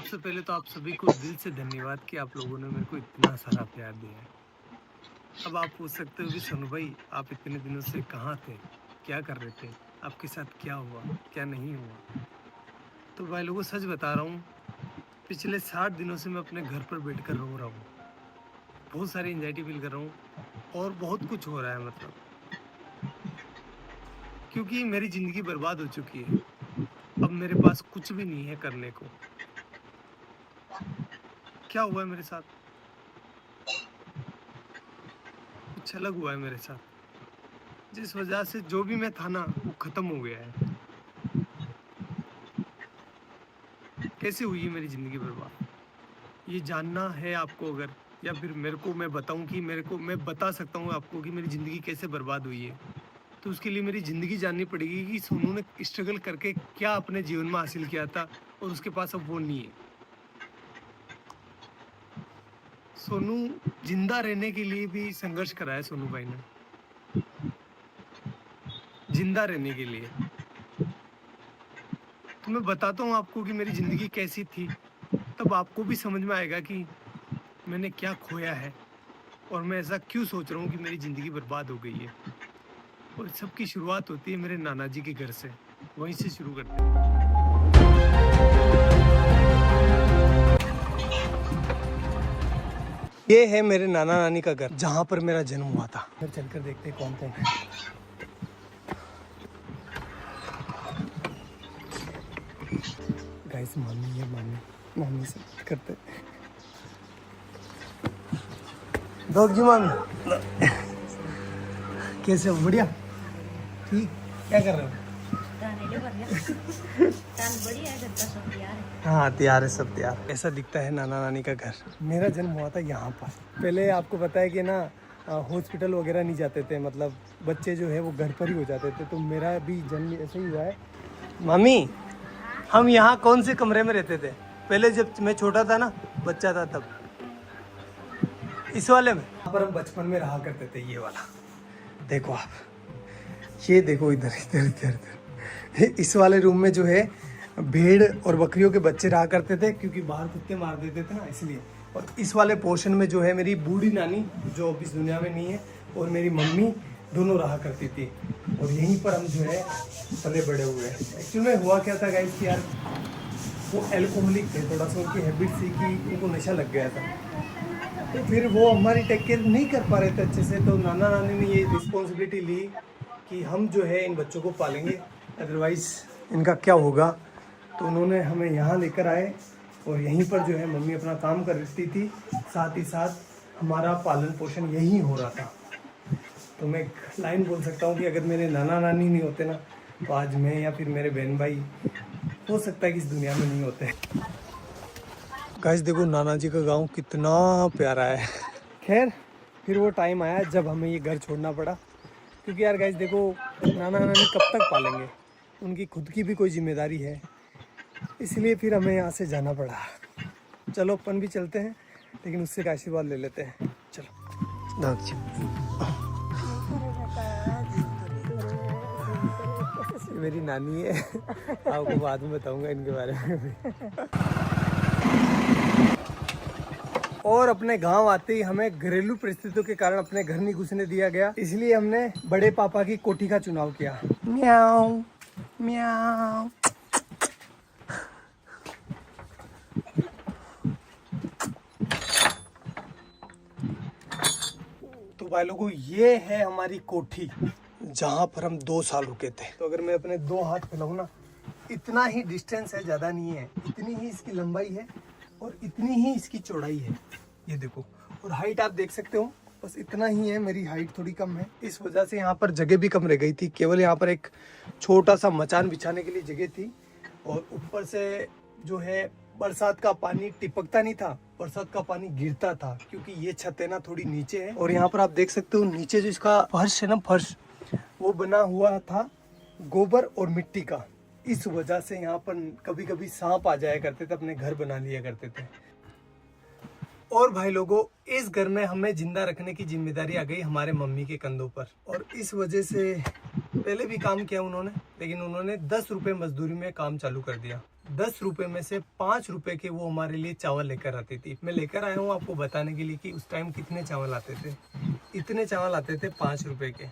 सबसे पहले तो आप सभी को दिल से धन्यवाद कि आप लोगों ने मेरे को इतना सारा प्यार दिया है। अब आप पूछ सकते हो कि सोनू भाई आप इतने दिनों से कहाँ थे? क्या कर रहे थे? आपके साथ क्या हुआ? क्या नहीं हुआ? तो भाई लोगों सच बता रहा हूँ, पिछले 60 दिनों से मैं अपने घर पर बैठकर रो रहा हूँ। बहुत सारी एंग्जायटी फील कर रहा हूँ और बहुत कुछ हो रहा है मतलब। क्योंकि मेरी ज़िंदगी बर्बाद हो चुकी है। अब मेरे पास कुछ भी नहीं है करने को। क्या हुआ है मेरे साथ? कुछ अलग हुआ है मेरे साथ। जिस वजह से जो भी मैं था ना, वो खत्म हो गया है। कैसे हुई है मेरी ज़िंदगी बर्बाद? ये जानना है आपको अगर, या फिर मेरे को मैं बताऊँ कि मैं बता सकता हूँ आपको कि मेरी ज़िंदगी कैसे बर्बाद हुई है। तो उसके लिए मेरी ज़िंदगी जाननी पड़ेगी कि सोनू ने स्ट्रगल करके क्या अपने जीवन में हासिल किया था और उसके पास अब वो नहीं है। सोनू ज़िंदा रहने के लिए भी संघर्ष करा है सोनू भाई ने, ज़िंदा रहने के लिए। तो मैं बताता हूँ आपको कि मेरी ज़िंदगी कैसी थी, तब आपको भी समझ में आएगा कि मैंने क्या खोया है और मैं ऐसा क्यों सोच रहा हूँ कि मेरी ज़िंदगी बर्बाद हो गई है। और सबकी शुरुआत होती है मेरे नाना जी के घर से, वहीं से शुरू करते हैं। ये है मेरे नाना नानी का घर, जहाँ पर मेरा जन्म हुआ था। घर चलकर देखते हैं कौन कौन है। गाइस मामी है, मामी से बात करते हैं। दोग जी मामी कैसे हो? बढ़िया, ठीक। क्या कर रहे हो? हाँ तैयार है, सब तैयार। ऐसा दिखता है नाना नानी का घर। मेरा जन्म हुआ था यहाँ पर। पहले आपको पता है कि ना हॉस्पिटल वगैरह नहीं जाते थे, मतलब बच्चे जो है वो घर पर ही हो जाते थे। तो मेरा भी जन्म ऐसे ही हुआ है। मामी, हम यहाँ कौन से कमरे में रहते थे पहले जब मैं छोटा था ना, बच्चा था तब? इस वाले में। यहाँ पर हम बचपन में रहा करते थे। ये वाला देखो आप, ये देखो इधर इधर इधर इधर। इस वाले रूम में जो है भेड़ और बकरियों के बच्चे रहा करते थे, क्योंकि बाहर कुत्ते मार देते थे ना, इसलिए। और इस वाले पोर्शन में जो है मेरी बूढ़ी नानी, जो अब इस दुनिया में नहीं है, और मेरी मम्मी दोनों रहा करती थी। और यहीं पर हम जो है पले बड़े हुए। एक्चुअली में हुआ क्या था गाइस कि यार वो एल्कोहलिक थे, थोड़ा सा उनकी हैबिट थी कि उनको नशा लग गया था। तो फिर वो हमारी टेक केयर नहीं कर पा रहे थे अच्छे से। तो नाना नानी ने ये रिस्पॉन्सिबिलिटी ली कि हम जो है इन बच्चों को पालेंगे, अदरवाइज़ इनका क्या होगा। तो उन्होंने हमें यहाँ लेकर आए और यहीं पर जो है मम्मी अपना काम कर रही थी, साथ ही साथ हमारा पालन पोषण यहीं हो रहा था। तो मैं एक लाइन बोल सकता हूँ कि अगर मेरे नाना नानी नहीं होते ना, तो आज मैं या फिर मेरे बहन भाई हो सकता है कि इस दुनिया में नहीं होते। गाइस देखो नाना जी का गांव कितना प्यारा है। खैर फिर वो टाइम आया जब हमें ये घर छोड़ना पड़ा, क्योंकि यार गाइस देखो नाना नानी कब तक पालेंगे, उनकी खुद की भी कोई जिम्मेदारी है, इसलिए फिर हमें यहाँ से जाना पड़ा। चलो अपन भी चलते हैं, लेकिन उससे का आशीर्वाद ले लेते हैं। चलो मेरी नानी है, आपको बाद में बताऊंगा इनके बारे में भी। और अपने गांव आते ही हमें घरेलू परिस्थितियों के कारण अपने घर नहीं घुसने दिया गया, इसलिए हमने बड़े पापा की कोठी का चुनाव किया। म्याऊ म्याऊ। तो भाई लोगों ये है हमारी कोठी, जहाँ पर हम 2 साल रुके थे। तो अगर मैं अपने 2 हाथ फैलाऊं ना, इतना ही डिस्टेंस है, ज़्यादा नहीं है। इतनी ही इसकी लंबाई है और इतनी ही इसकी चौड़ाई है, ये देखो। और हाइट आप देख सकते हो, बस इतना ही है। मेरी हाइट थोड़ी कम है, इस वजह से यहाँ पर जगह भी कम रह गई थी। केवल यहाँ पर एक छोटा सा मचान बिछाने के लिए जगह थी। और ऊपर से जो है बरसात का पानी टिपकता नहीं था, बरसात का पानी गिरता था, क्योंकि ये छत है ना थोड़ी नीचे है। और यहाँ पर आप देख सकते हो नीचे जो इसका फर्श है ना, फर्श वो बना हुआ था गोबर और मिट्टी का। इस वजह से यहाँ पर कभी कभी सांप आ जाया करते थे, अपने घर बना लिया करते थे। और भाई लोगों इस घर में हमें जिंदा रखने की जिम्मेदारी आ गई हमारे मम्मी के कंधों पर। और इस वजह से पहले भी काम किया उन्होंने, लेकिन उन्होंने 10 रुपए मजदूरी में काम चालू कर दिया। 10 रुपए में से 5 रुपए के वो हमारे लिए चावल लेकर आती थी। मैं लेकर आया हूँ आपको बताने के लिए कि उस टाइम कितने चावल आते थे। इतने चावल आते थे 5 रुपए के।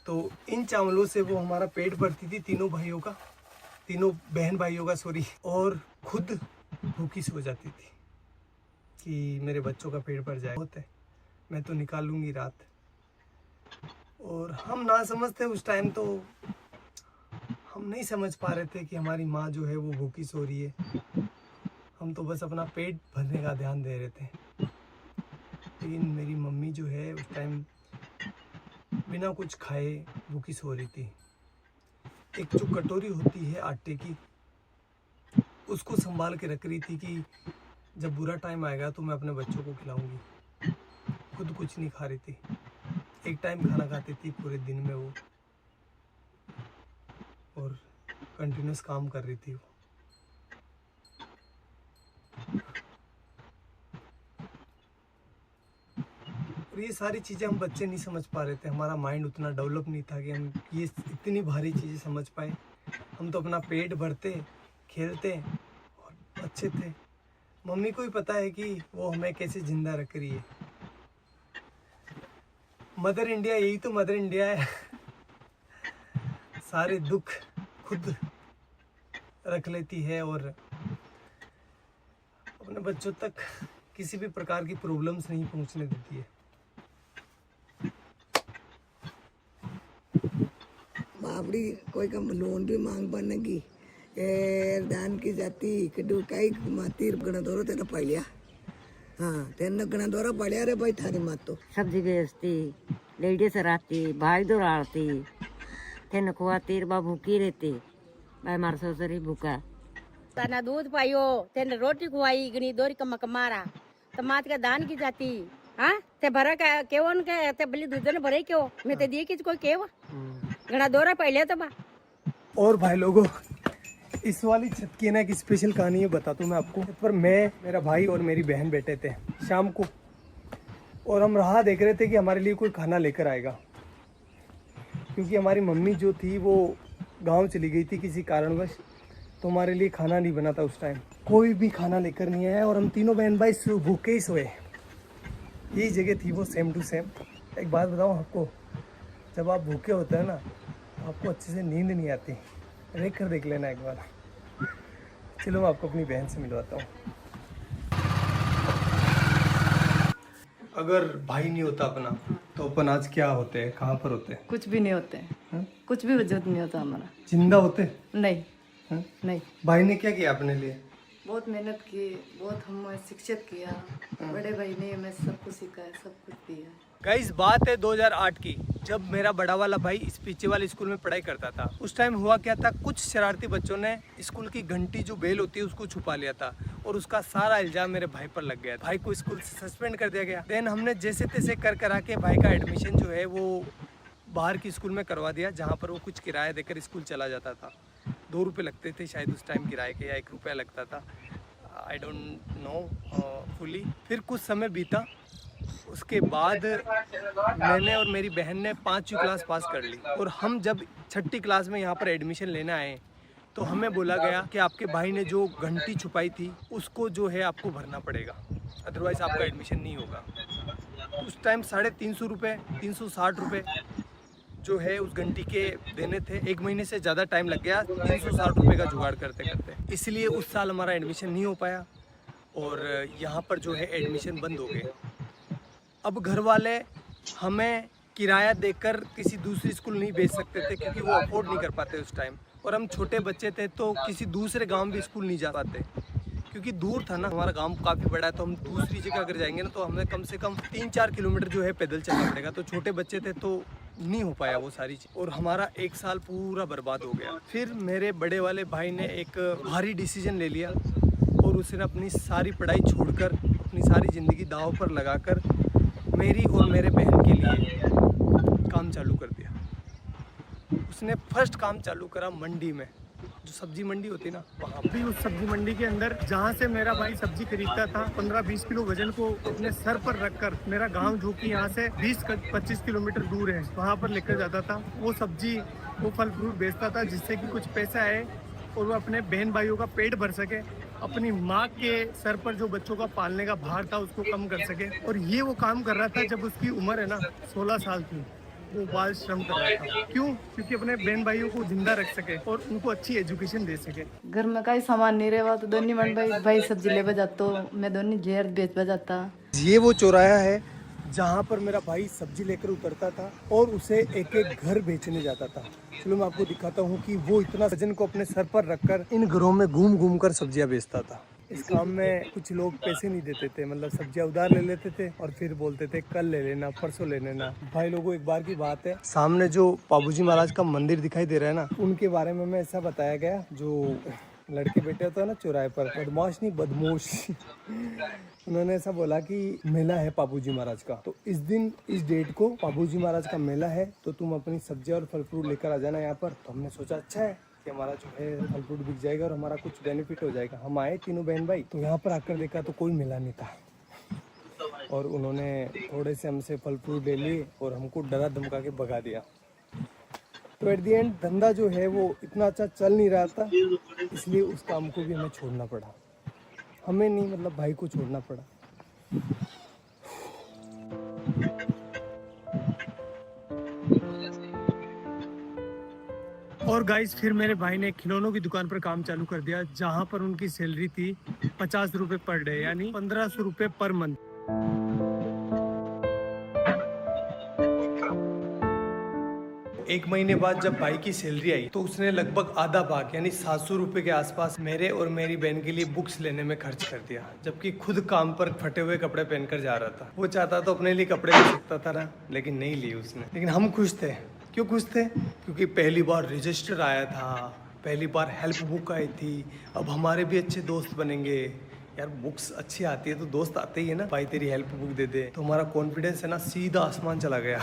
तो इन चावलों से वो हमारा पेट भरती थी, तीनों बहन भाइयों का सॉरी, और खुद भूखी सो जाती थी कि मेरे बच्चों का पेट भर जाए, होते मैं तो निकाल लूँगी रात। और हम ना समझते उस टाइम, तो हम नहीं समझ पा रहे थे कि हमारी माँ जो है वो भूखी सो रही है। हम तो बस अपना पेट भरने का ध्यान दे रहे थे। लेकिन मेरी मम्मी जो है उस टाइम बिना कुछ खाए भूखी सो रही थी। एक जो कटोरी होती है आटे की, उसको संभाल के रख रही थी कि जब बुरा टाइम आएगा तो मैं अपने बच्चों को खिलाऊंगी। खुद कुछ नहीं खा रही थी, एक टाइम खाना खाती थी पूरे दिन में वो, और कंटिन्यूस काम कर रही थी वो। और ये सारी चीज़ें हम बच्चे नहीं समझ पा रहे थे, हमारा माइंड उतना डेवलप नहीं था कि हम ये इतनी भारी चीज़ें समझ पाए। हम तो अपना पेट भरते, खेलते और अच्छे थे। मम्मी को ही पता है कि वो हमें कैसे जिंदा रख रही है। मदर इंडिया, यही तो मदर इंडिया है। सारे दुख खुद रख लेती है और अपने बच्चों तक किसी भी प्रकार की प्रॉब्लम्स नहीं पहुंचने देती है। बाबड़ी कोई का लोन भी मांग बनेगी दान की जाती कड़ू कई तीर गणा दौरा तेरा पड़िया। हाँ तेना गणा दौरा पड़िया रे भाई थारी मात तो सब्जी बेचती, लेडीज रहती, भाई दौड़ाती, तेन खुआती, बा भूखी रहती, भाई मार ससुरी भूखा। तना दूध पाइयो, तेन रोटी खुआई, गनी दोरी कमा कमारा, तमात का दान की जाती, हाँ ते भरा का केवन के ते बलि दूध ने भरे क्यों, मैं ते दिए किस कोई केव, गणा दौरा पहले तो बा। और भाई लोगों, इस वाली छत की ना एक स्पेशल कहानी है, बताता हूँ मैं आपको। पर मैं, मेरा भाई और मेरी बहन बैठे थे शाम को, और हम राह देख रहे थे कि हमारे लिए कोई खाना लेकर आएगा, क्योंकि हमारी मम्मी जो थी वो गांव चली गई थी किसी कारणवश, तो हमारे लिए खाना नहीं बना था उस टाइम। कोई भी खाना लेकर नहीं आया और हम तीनों बहन भाई भूखे ही सोए। यही जगह थी वो, सेम टू सेम। एक बात बताऊँ आपको, जब आप भूखे होते हैं ना तो आपको अच्छे से नींद नहीं आती। देख लेना एक बार। चलो मैं आपको अपनी बहन से मिलवाता हूँ। अगर भाई नहीं होता अपना तो अपन आज क्या होते हैं, कहाँ पर होते हैं? कुछ भी नहीं होते हैं, कुछ भी वजूद नहीं होता हमारा। जिंदा होते? नहीं हाँ? नहीं। भाई ने क्या किया अपने लिए? बहुत मेहनत की, बहुत हमें शिक्षित किया। बड़े भाई ने हमें सब कुछ सिखाया, सब कुछ दिया। गाइस बात है 2008 की, जब मेरा बड़ा वाला भाई इस पीछे वाले स्कूल में पढ़ाई करता था। उस टाइम हुआ क्या था, कुछ शरारती बच्चों ने स्कूल की घंटी जो बेल होती है उसको छुपा लिया था, और उसका सारा इल्जाम मेरे भाई पर लग गया। भाई को स्कूल से सस्पेंड कर दिया गया। देन हमने जैसे तैसे कर करा के भाई का एडमिशन जो है वो बाहर की स्कूल में करवा दिया, जहाँ पर वो कुछ किराया देकर स्कूल चला जाता था। 2 रुपये लगते थे शायद उस टाइम किराए के, या 1 रुपया लगता था, आई डोंट नो फुली। फिर कुछ समय बीता, उसके बाद मैंने और मेरी बहन ने 5वीं क्लास पास कर ली, और हम जब 6ठी क्लास में यहाँ पर एडमिशन लेने आए तो हमें बोला गया कि आपके भाई ने जो घंटी छुपाई थी उसको जो है आपको भरना पड़ेगा, अदरवाइज़ आपका एडमिशन नहीं होगा। उस टाइम 350 रुपये, 360 रुपये जो है उस घंटी के देने थे। 1 महीने से ज़्यादा टाइम लग गया 360 रुपये का जुगाड़ करते करते, इसलिए उस साल हमारा एडमिशन नहीं हो पाया, और यहाँ पर जो है एडमिशन बंद हो गए। अब घर वाले हमें किराया देकर किसी दूसरी स्कूल नहीं भेज सकते थे, क्योंकि वो अफोर्ड नहीं कर पाते उस टाइम, और हम छोटे बच्चे थे तो किसी दूसरे गांव भी स्कूल नहीं जा पाते, क्योंकि दूर था ना। हमारा गांव काफ़ी बड़ा है, तो हम दूसरी जगह अगर जाएंगे ना तो हमें कम से कम 3-4 किलोमीटर जो है पैदल चलना पड़ेगा। तो छोटे बच्चे थे तो नहीं हो पाया वो सारी चीज़, और हमारा 1 साल पूरा बर्बाद हो गया। फिर मेरे बड़े वाले भाई ने एक भारी डिसीजन ले लिया, और उसने अपनी सारी पढ़ाई छोड़कर, अपनी सारी ज़िंदगी दांव पर लगाकर मेरी और मेरे बहन के लिए काम चालू कर दिया। उसने फर्स्ट काम चालू करा मंडी में, जो सब्जी मंडी होती ना वहाँ भी। उस सब्जी मंडी के अंदर जहाँ से मेरा भाई सब्जी खरीदता था, 15-20 किलो वजन को अपने सर पर रखकर मेरा गांव जो कि यहाँ से 20-25 किलोमीटर दूर है, वहाँ पर लेकर जाता था। वो सब्जी, वो फल फ्रूट बेचता था, जिससे कि कुछ पैसा आए और वो अपने बहन भाइयों का पेट भर सके, अपनी माँ के सर पर जो बच्चों का पालने का भार था उसको कम कर सके। और ये वो काम कर रहा था जब उसकी उम्र है ना 16 साल की, वो बाल श्रम कर रहा था। क्यों? क्योंकि अपने बहन भाइयों को जिंदा रख सके और उनको अच्छी एजुकेशन दे सके। घर में कई सामान नहीं रहा तो दोनों मन भाई सब्जी ले जाता, मैं दोनों जेर बेच जाता। ये वो चौराहा है जहाँ पर मेरा भाई सब्जी लेकर उतरता था और उसे एक एक घर बेचने जाता था। चलो मैं आपको दिखाता हूँ कि वो इतना वजन को अपने सर पर रखकर इन घरों में घूम घूम कर सब्जियाँ बेचता था। इस काम में कुछ लोग पैसे नहीं देते थे, मतलब सब्जियाँ उधार ले लेते थे और फिर बोलते थे कल ले लेना, परसों ले लेना। भाई लोगों, एक बार की बात है, सामने जो बाबूजी महाराज का मंदिर दिखाई दे रहा है ना, उनके बारे में ऐसा बताया गया, जो लड़के बैठे होते हैं ना चौराहे पर, बदमाश नहीं बदमोश उन्होंने ऐसा बोला कि मेला है बाबूजी महाराज का, तो इस दिन इस डेट को बाबूजी महाराज का मेला है, तो तुम अपनी सब्जियां और फल फ्रूट लेकर आ जाना यहाँ पर। तो हमने सोचा अच्छा है कि हमारा जो है फल फ्रूट बिक जाएगा और हमारा कुछ बेनिफिट हो जाएगा। हम आए तीनों बहन भाई, तो यहाँ पर आकर देखा तो कोई मेला नहीं था और उन्होंने थोड़े से हमसे फल फ्रूट ले लिए और हमको डरा धमका के भगा दिया। तो एट दी एंड धंधा जो है वो इतना अच्छा चल नहीं रहा था, इसलिए उस काम को भी हमें छोड़ना पड़ा। हमें नहीं, मतलब भाई को छोड़ना पड़ा। और गाइस फिर मेरे भाई ने खिलौनों की दुकान पर काम चालू कर दिया, जहां पर उनकी सैलरी थी 50 रुपए पर डे, यानी 1500 रुपए पर मंथ। एक महीने बाद जब भाई की सैलरी आई तो उसने लगभग आधा भाग यानी 700 रुपए के आसपास मेरे और मेरी बहन के लिए बुक्स लेने में खर्च कर दिया, जबकि खुद काम पर फटे हुए कपड़े पहनकर जा रहा था। वो चाहता तो अपने लिए कपड़े ले सकता था ना, लेकिन नहीं लिए उसने। लेकिन हम खुश थे। क्यों खुश थे? क्योंकि पहली बार रजिस्टर आया था, पहली बार हेल्प बुक आई थी, अब हमारे भी अच्छे दोस्त बनेंगे। यार बुक्स अच्छी आती है तो दोस्त आते ही है ना, भाई तेरी हेल्प बुक दे दे, तो हमारा कॉन्फिडेंस है ना सीधा आसमान चला गया।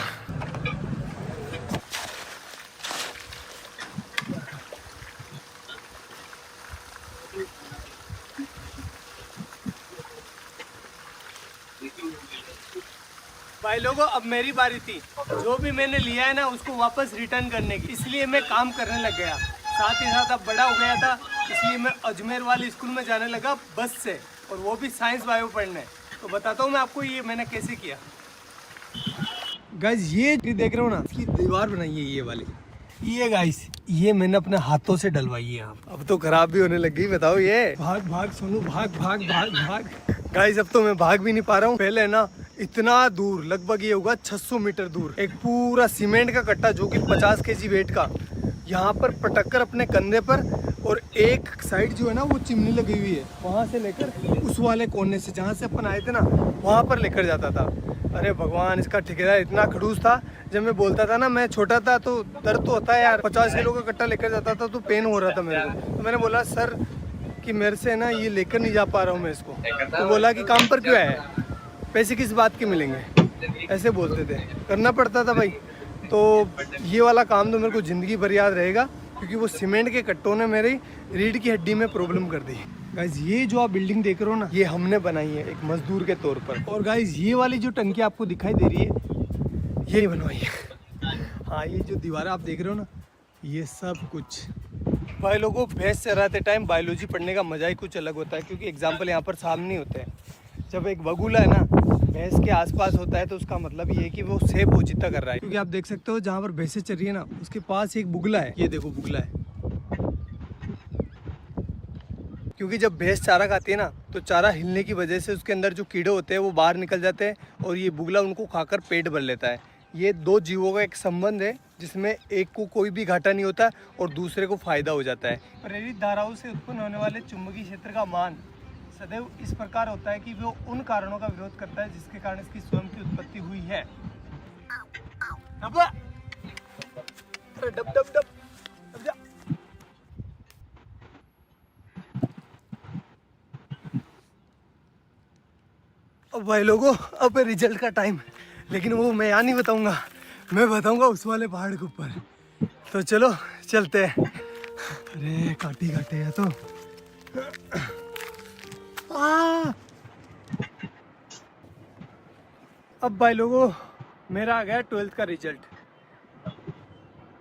भाई लोगों, अब मेरी बारी थी। जो भी मैंने लिया है ना उसको वापस रिटर्न करने की, इसलिए मैं काम करने लग गया। साथ ही साथ अब बड़ा हो गया था, इसलिए मैं अजमेर वाले स्कूल में जाने लगा बस से, और वो भी साइंस बायो पढ़ने। तो बताता हूँ मैं आपको ये मैंने कैसे किया। गाइस ये देख रहे हो ना, इसकी दीवार बनाई है ये वाली, ये गाइस ये मैंने अपने हाथों से डलवाई है। अब तो खराब भी होने लग गई। बताओ ये भाग भाग सोनू भाग भाग भाग भाग। गाइस अब तो मैं भाग भी नहीं पा रहा हूँ। पहले ना इतना दूर, लगभग ये होगा 600 मीटर दूर, एक पूरा सीमेंट का कट्टा जो कि 50 केजी वेट का, यहाँ पर पटक कर अपने कंधे पर, और एक साइड जो है ना वो चिमनी लगी हुई है, वहाँ से लेकर उस वाले कोने से जहाँ से अपन आए थे ना वहाँ पर लेकर जाता था। अरे भगवान, इसका ठेकेदार इतना खड़ूस था। जब मैं बोलता था ना, मैं छोटा था तो दर्द तो होता है यार, 50 किलो का कट्टा लेकर जाता था तो पेन हो रहा था मेरे को। तो मैंने बोला सर कि मेरे से ना ये लेकर नहीं जा पा रहा हूँ मैं इसको। तो बोला कि काम पर क्यों आया, पैसे किस बात के मिलेंगे, ऐसे बोलते थे। करना पड़ता था भाई। तो ये वाला काम तो मेरे को ज़िंदगी भर याद रहेगा, क्योंकि वो सीमेंट के कट्टों ने मेरी रीढ़ की हड्डी में प्रॉब्लम कर दी। गाइज ये जो आप बिल्डिंग देख रहे हो ना, ये हमने बनाई है एक मजदूर के तौर पर। और गाइज ये वाली जो टंकी आपको दिखाई दे रही है, ये बनवाई है। हाँ, ये जो दीवारें आप देख रहे हो ना, ये सब कुछ। भाई लोगों, भैंस चराते टाइम बायोलॉजी पढ़ने का मजा ही कुछ अलग होता है, क्योंकि एग्जाम्पल यहाँ पर सामने होते हैं। जब एक बगुला है ना भैंस के आसपास होता है तो उसका मतलब ये है कि वो सेब पोजीता कर रहा है। क्योंकि आप देख सकते हो जहाँ पर भैंसें चर रही है ना, उसके पास एक बुगला है। ये देखो बुगला है। क्योंकि जब भैंस चारा खाती है ना, तो चारा हिलने की वजह से उसके अंदर जो कीड़े होते हैं वो बाहर निकल जाते हैं, और ये बुगला उनको खाकर पेट भर लेता है। ये दो जीवों का एक संबंध है, जिसमें एक को कोई भी घाटा नहीं होता और दूसरे को फायदा हो जाता है। प्रेरित धाराओं से उत्पन्न होने वाले चुंबकीय क्षेत्र का मान सदैव इस प्रकार होता है कि वो उन कारणों का विरोध करता है जिसके कारण इसकी स्वयं की उत्पत्ति हुई है। अरे डब डब डब डब जा। अब भाई लोगों, अब रिजल्ट का टाइम, लेकिन वो मैं यहाँ नहीं बताऊंगा, मैं बताऊंगा उस वाले पहाड़ के ऊपर। तो चलो चलते हैं। अरे काटी काटे है तो अब भाई लोगों, मेरा आ गया 12th का रिजल्ट।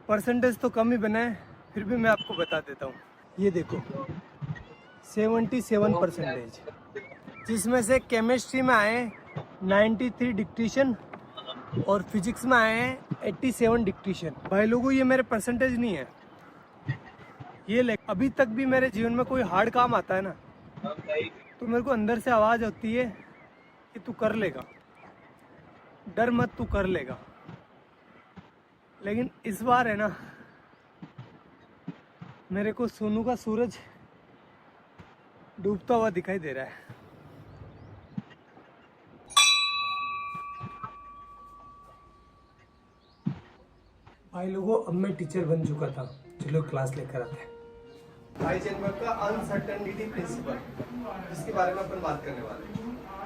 परसेंटेज तो कम ही बना है, फिर भी मैं आपको बता देता हूँ। ये देखो 77%, जिसमें से केमिस्ट्री में आए 93 डिक्टेशन और फिजिक्स में आए हैं 87 डिक्टेशन। भाई लोगों ये मेरे परसेंटेज नहीं है, ये अभी तक भी मेरे जीवन में कोई हार्ड काम आता है ना तो मेरे को अंदर से आवाज़ होती है कि तू कर लेगा, डर मत, तू कर लेगा। लेकिन इस बार है ना मेरे को सोनू का सूरज डूबता हुआ दिखाई दे रहा है। भाई लोगों अब मैं टीचर बन चुका था, चलो क्लास लेकर आते हैं। हाइजेनबर्ग का अनसर्टेनिटी प्रिंसिपल, जिसके बारे में अपन बात करने वाले हैं,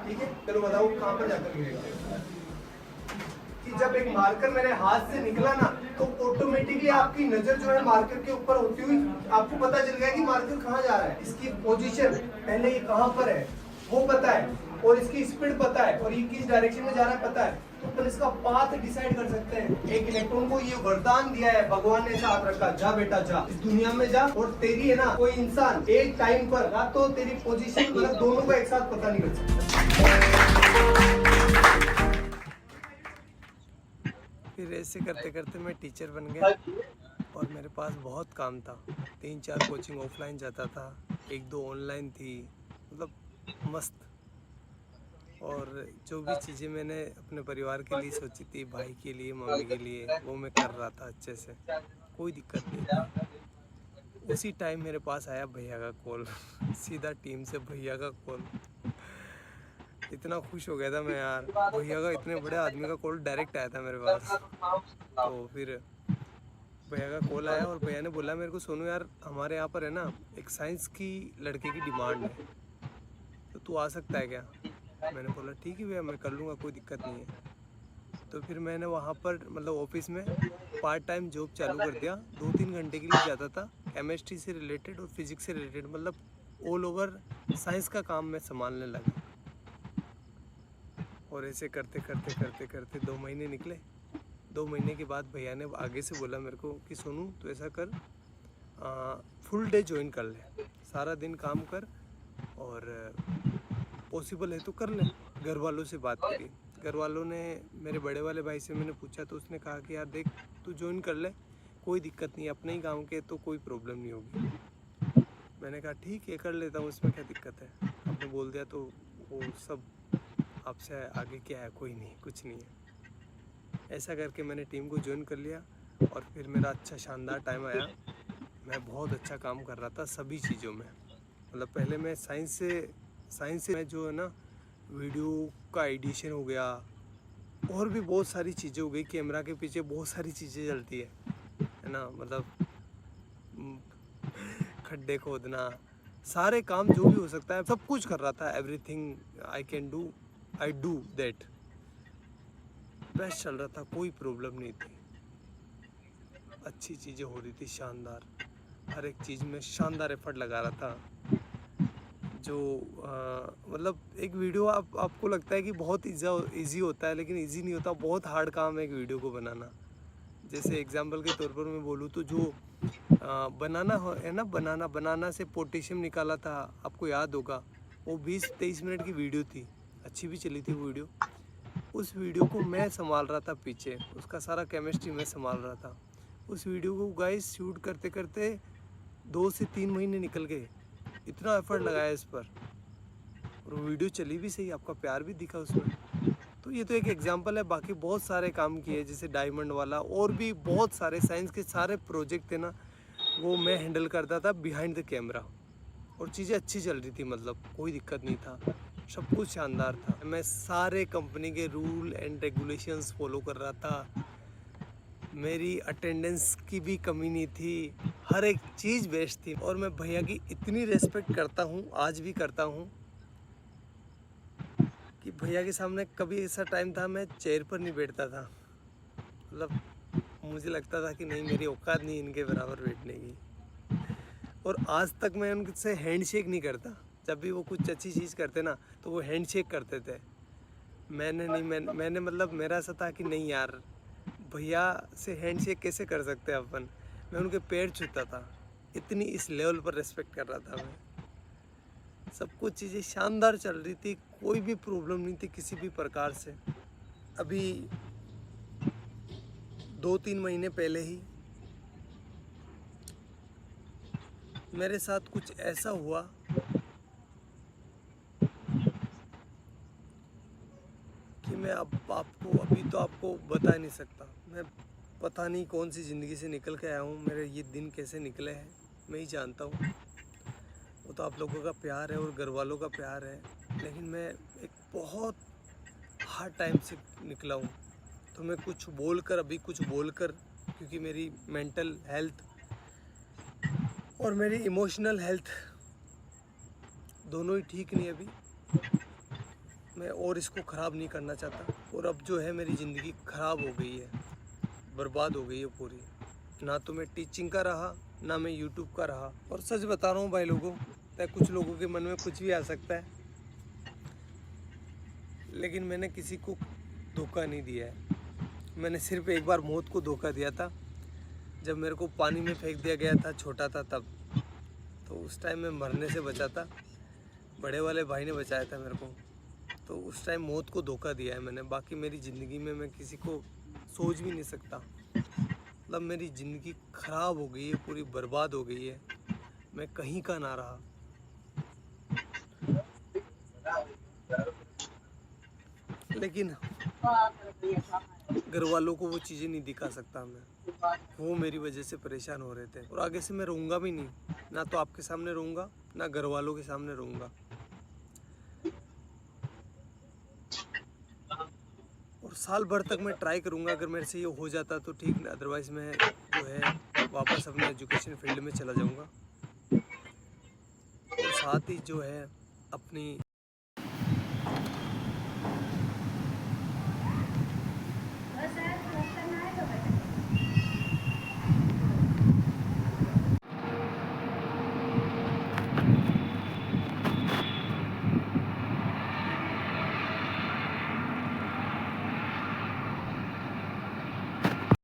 ठीक है। चलो बताओ कहाँ पर जाकर गिरेगा। कि जब एक मार्कर मेरे हाथ से निकला ना तो ऑटोमेटिकली आपकी नजर जो है मार्कर के ऊपर होती हुई आपको पता चल गया कि मार्कर कहाँ जा रहा है, इसकी पोजीशन पहले ये कहाँ पर है वो पता है, और इसकी स्पीड पता है, और ये किस डायरेक्शन में जा रहा है पता है, तो अपन इसका पाथ डिसाइड कर सकते हैं। एक इलेक्ट्रॉन को ये वरदान दिया है भगवान ने, साथ रखा, जा बेटा जा, इस दुनिया में जा, और तेरी है ना कोई इंसान एक टाइम पर ना तो तेरी पोजीशन मतलब दोनों का एक साथ पता नहीं कर सकता। फिर ऐसे करते करते मैं टीचर बन गया और मेरे पास बहुत काम था। 3-4 कोचिंग ऑफलाइन जाता था, 1-2 ऑनलाइन थी, मतलब मस्त। और जो भी चीज़ें मैंने अपने परिवार के लिए सोची थी, भाई के लिए, मम्मी के लिए, वो मैं कर रहा था अच्छे से, कोई दिक्कत नहीं। उसी टाइम मेरे पास आया भैया का कॉल, सीधा टीम से भैया का कॉल। इतना खुश हो गया था मैं यार, भैया का इतने बड़े आदमी का कॉल डायरेक्ट आया था मेरे पास। तो फिर भैया का कॉल आया और भैया ने बोला मेरे को, सोनू यार हमारे यहाँ पर है ना एक साइंस की लड़के की डिमांड है, तो तू आ सकता है क्या। मैंने बोला ठीक है भैया मैं कर लूँगा, कोई दिक्कत नहीं है। तो फिर मैंने वहाँ पर मतलब ऑफिस में पार्ट टाइम जॉब चालू कर दिया। 2-3 घंटे के लिए जाता था, केमिस्ट्री से रिलेटेड और फिजिक्स से रिलेटेड, मतलब ऑल ओवर साइंस का काम मैं संभालने लगा। और ऐसे करते करते करते करते 2 महीने निकले। 2 महीने के बाद भैया ने आगे से बोला मेरे को कि सोनू तो ऐसा कर, फुल डे ज्वाइन कर ले, सारा दिन काम कर, और पॉसिबल है तो कर ले। घर वालों से बात करी, घर वालों ने, मेरे बड़े वाले भाई से मैंने पूछा तो उसने कहा कि यार देख तू ज्वाइन कर ले, कोई दिक्कत नहीं, अपने ही गांव के तो कोई प्रॉब्लम नहीं होगी। मैंने कहा ठीक है कर लेता हूँ, उसमें क्या दिक्कत है, आपने बोल दिया तो वो सब आपसे आगे क्या है, कोई नहीं, कुछ नहीं है। ऐसा करके मैंने टीम को ज्वाइन कर लिया और फिर मेरा अच्छा शानदार टाइम आया। मैं बहुत अच्छा काम कर रहा था सभी चीज़ों में। मतलब पहले मैं साइंस से मैं जो है ना वीडियो का एडिशन हो गया, और भी बहुत सारी चीज़ें हो गई, कैमरा के पीछे बहुत सारी चीज़ें चलती है ना, मतलब खड्डे खोदना, सारे काम जो भी हो सकता है सब कुछ कर रहा था। Everything I can do, I do that. Best चल रहा था, कोई प्रॉब्लम नहीं थी, अच्छी चीज़ें हो रही थी, शानदार, हर एक चीज़ में शानदार एफर्ट लगा रहा था। जो मतलब एक वीडियो आपको लगता है कि बहुत इजी होता है, लेकिन इजी नहीं होता, बहुत हार्ड काम है एक वीडियो को बनाना। जैसे एग्जांपल के तौर पर मैं बोलूँ तो जो बनाना है ना, बनाना से पोटेशियम निकाला था, आपको याद होगा, वो 20-23 मिनट की वीडियो थी, अच्छी भी चली थी वो वीडियो। उस वीडियो को मैं संभाल रहा था पीछे, उसका सारा केमिस्ट्री मैं संभाल रहा था। उस वीडियो को गाइस शूट करते करते 2 से 3 महीने निकल गए, इतना एफर्ट लगाया इस पर, और वो वीडियो चली भी सही, आपका प्यार भी दिखा उसमें। तो ये तो एक एग्जांपल है, बाकी बहुत सारे काम किए, जैसे डायमंड वाला, और भी बहुत सारे साइंस के सारे प्रोजेक्ट थे ना, वो मैं हैंडल करता था बिहाइंड द कैमरा, और चीज़ें अच्छी चल रही थी, मतलब कोई दिक्कत नहीं था, सब कुछ शानदार था। मैं सारे कंपनी के रूल एंड रेगुलेशंस फॉलो कर रहा था, मेरी अटेंडेंस की भी कमी नहीं थी, हर एक चीज़ बेस्ट थी। और मैं भैया की इतनी रेस्पेक्ट करता हूँ, आज भी करता हूँ, कि भैया के सामने कभी ऐसा टाइम था मैं चेयर पर नहीं बैठता था, मतलब मुझे लगता था कि नहीं मेरी औकात नहीं इनके बराबर बैठने की। और आज तक मैं उनसे हैंडशेक नहीं करता, जब भी वो कुछ अच्छी चीज़ करते ना तो वो हैंडशेक करते थे, मैंने मतलब मेरा ऐसा था कि नहीं यार भैया से हैंडशेक कैसे कर सकते हैं अपन, मैं उनके पैर छूता था, इतनी इस लेवल पर रेस्पेक्ट कर रहा था मैं। सब कुछ चीज़ें शानदार चल रही थी, कोई भी प्रॉब्लम नहीं थी किसी भी प्रकार से। अभी 2-3 महीने पहले ही मेरे साथ कुछ ऐसा हुआ कि मैं अब आपको अभी तो आपको बता नहीं सकता। मैं पता नहीं कौन सी ज़िंदगी से निकल के आया हूँ, मेरे ये दिन कैसे निकले हैं मैं ही जानता हूँ। वो तो आप लोगों का प्यार है और घर वालों का प्यार है, लेकिन मैं एक बहुत हार्ड टाइम से निकला हूँ। तो मैं कुछ बोलकर क्योंकि मेरी मेंटल हेल्थ और मेरी इमोशनल हेल्थ दोनों ही ठीक नहीं अभी। मैं और इसको ख़राब नहीं करना चाहता, और अब जो है मेरी ज़िंदगी ख़राब हो गई है, बर्बाद हो गई है पूरी। ना तो मैं टीचिंग का रहा, ना मैं यूट्यूब का रहा। और सच बता रहा हूँ भाई लोगों, कुछ लोगों के मन में कुछ भी आ सकता है, लेकिन मैंने किसी को धोखा नहीं दिया है। मैंने सिर्फ एक बार मौत को धोखा दिया था, जब मेरे को पानी में फेंक दिया गया था, छोटा था तब। तो उस टाइम मैं मरने से बचा था, बड़े वाले भाई ने बचाया था मेरे को। तो उस टाइम मौत को धोखा दिया है मैंने। बाकी मेरी ज़िंदगी में मैं किसी को सोच भी नहीं सकता। मतलब मेरी ज़िंदगी ख़राब हो गई है, पूरी बर्बाद हो गई है, मैं कहीं का ना रहा। लेकिन घर वालों को वो चीज़ें नहीं दिखा सकता मैं, वो मेरी वजह से परेशान हो रहे थे। और आगे से मैं रहूँगा भी नहीं, ना तो आपके सामने रहूँगा, ना घर वालों के सामने रहूँगा। और साल भर तक मैं ट्राई करूँगा, अगर मेरे से ये हो जाता तो ठीक, अदरवाइज़ मैं जो है वापस अपने एजुकेशन फील्ड में चला जाऊँगा। और साथ ही जो है अपनी